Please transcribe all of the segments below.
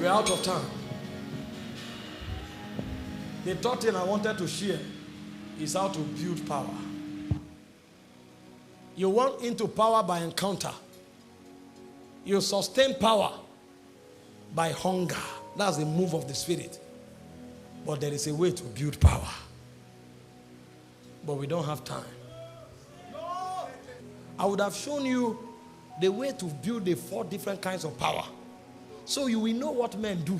We're out of time. The third thing I wanted to share is how to build power. You want into power by encounter. You sustain power by hunger. That's the move of the Spirit. But there is a way to build power. But we don't have time. I would have shown you the way to build the 4 different kinds of power. So you will know what men do.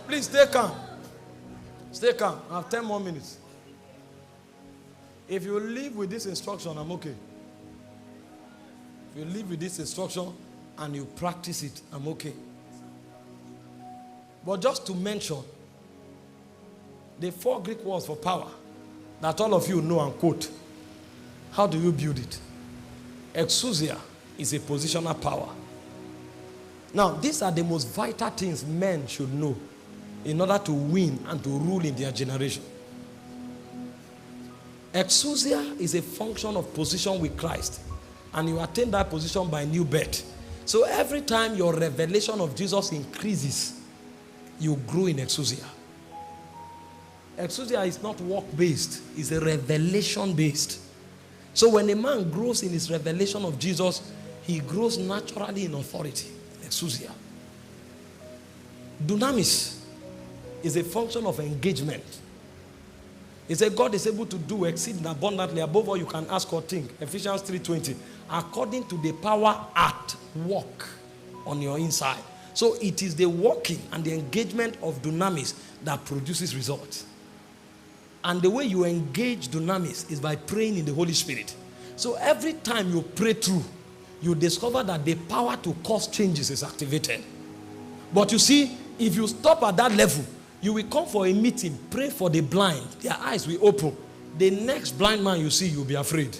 Please stay calm. Stay calm. I have 10 more minutes. If you live with this instruction, I'm okay. If you live with this instruction and you practice it, I'm okay. But just to mention the 4 Greek words for power that all of you know and quote. How do you build it? Exousia is a positional power. Now, these are the most vital things men should know in order to win and to rule in their generation. Exousia is a function of position with Christ, and you attain that position by new birth. So every time your revelation of Jesus increases, you grow in exousia. Exousia is not work-based, it's a revelation-based. So when a man grows in his revelation of Jesus, he grows naturally in authority. Exousia. Dunamis is a function of engagement. He said God is able to do exceeding abundantly above all you can ask or think. Ephesians 3:20. According to the power at work on your inside. So it is the working and the engagement of dunamis that produces results. And the way you engage dunamis is by praying in the Holy Spirit. So every time you pray through, you discover that the power to cause changes is activated. But you see, if you stop at that level, you will come for a meeting, pray for the blind, their eyes will open. The next blind man you see, you'll be afraid.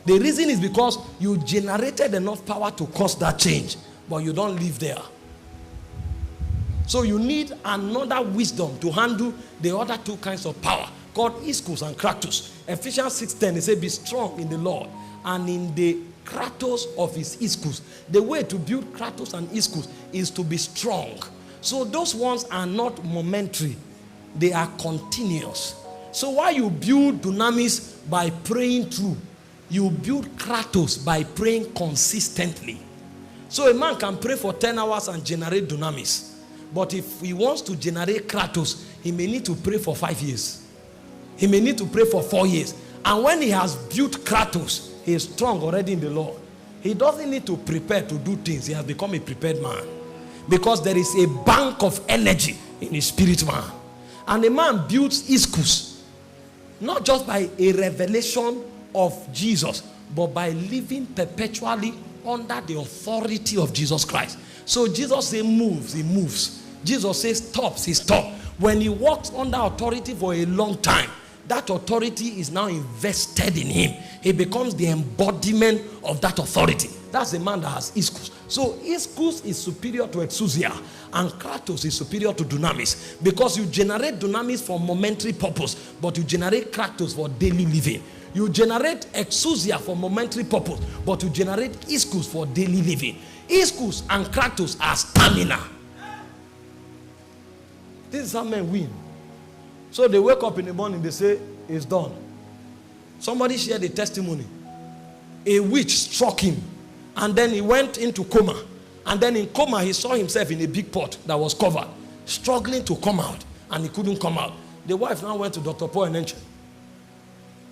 The reason is because you generated enough power to cause that change, but you don't live there. So you need another wisdom to handle the other 2 kinds of power, called ischus and kratos. Ephesians 6:10, it says, be strong in the Lord and in the kratos of his ischus. The way to build kratos and ischus is to be strong. So those ones are not momentary, they are continuous. So while you build dunamis by praying through, you build kratos by praying consistently. So a man can pray for 10 hours and generate dunamis. But if he wants to generate kratos, he may need to pray for 5 years. He may need to pray for 4 years. And when he has built kratos, he is strong already in the Lord. He doesn't need to prepare to do things. He has become a prepared man. Because there is a bank of energy in his spirit man. And a man builds ischus, not just by a revelation of Jesus, but by living perpetually under the authority of Jesus Christ. So Jesus says moves, he moves. Jesus says stops, he stops. When he walks under authority for a long time, that authority is now invested in him. He becomes the embodiment of that authority. That's the man that has ischus. So ischus is superior to exousia, and kratos is superior to dunamis, because you generate dunamis for momentary purpose, but you generate kratos for daily living. You generate exousia for momentary purpose, but you generate ischus for daily living. Ischus and kratos are stamina. This is how men win. So they wake up in the morning, they say, it's done. Somebody shared a testimony. A witch struck him, and then he went into coma. And then in coma, he saw himself in a big pot that was covered, struggling to come out, and he couldn't come out. The wife now went to Dr. Paul and Enche.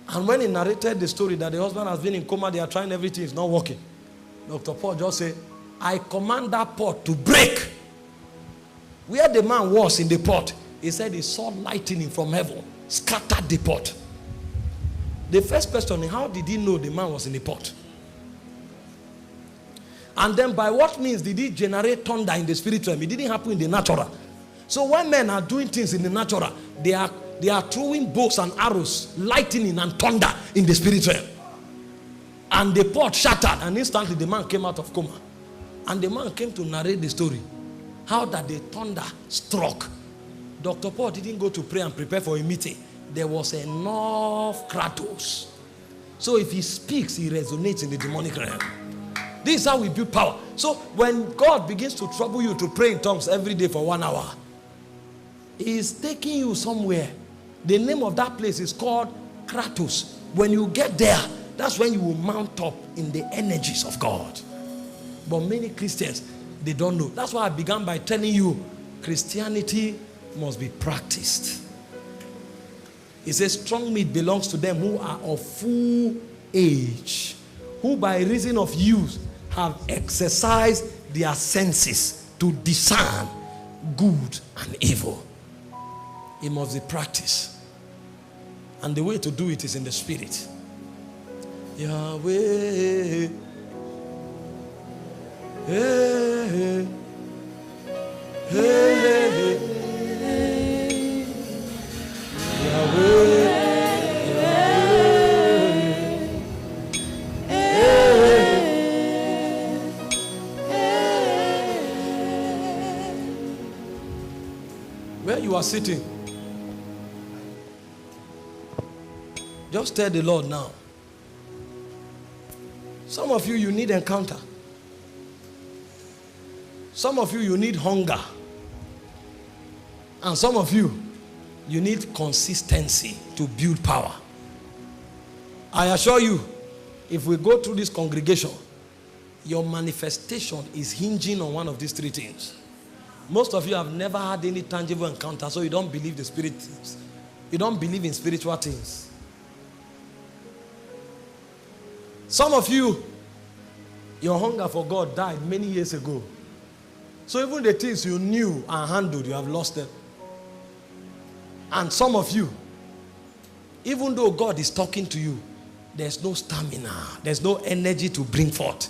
And when he narrated the story that the husband has been in coma, they are trying everything, it's not working. Dr. Paul just said, I command that pot to break. Where the man was in the pot, he said he saw lightning from heaven, scattered the pot. The first question is, how did he know the man was in the pot? And then by what means did he generate thunder in the spirit realm? It didn't happen in the natural. So when men are doing things in the natural, they are throwing bows and arrows, lightning and thunder in the spirit realm. And the pot shattered, and instantly the man came out of coma. And the man came to narrate the story. How that the thunder struck. Dr. Paul didn't go to pray and prepare for a meeting. There was enough kratos. So if he speaks, he resonates in the demonic realm. This is how we build power. So when God begins to trouble you to pray in tongues every day for 1 hour, he is taking you somewhere. The name of that place is called Kratos. When you get there, that's when you will mount up in the energies of God. But many Christians, they don't know. That's why I began by telling you, Christianity must be practiced. It says strong meat belongs to them who are of full age, who by reason of use have exercised their senses to discern good and evil. It must be practiced. And the way to do it is in the spirit. Yahweh. Hey, hey, hey, Yahweh. Where you are sitting, just tell the Lord now. Some of you, you need encounter. Some of you, you need hunger. And some of you, you need consistency to build power. I assure you, if we go through this congregation, your manifestation is hinging on one of these three things. Most of you have never had any tangible encounter, so you don't believe the spirit things. You don't believe in spiritual things. Some of you, your hunger for God died many years ago. So even the things you knew and handled, you have lost them. And some of you, even though God is talking to you, there's no stamina, there's no energy to bring forth.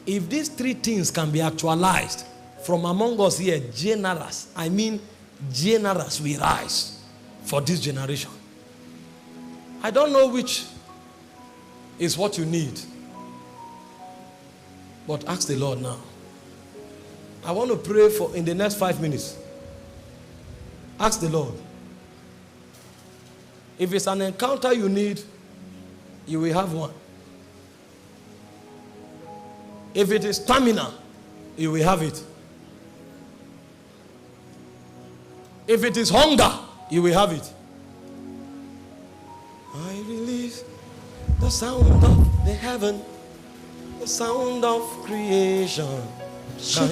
If these three things can be actualized, from among us here, generous, I mean generous, we rise for this generation. I don't know which is what you need, but ask the Lord now. I want to pray for in the next 5 minutes. Ask the Lord. If it's an encounter you need, you will have one. If it is stamina, you will have it. If it is hunger, you will have it. I release the sound of the heaven, the sound of creation. Shine,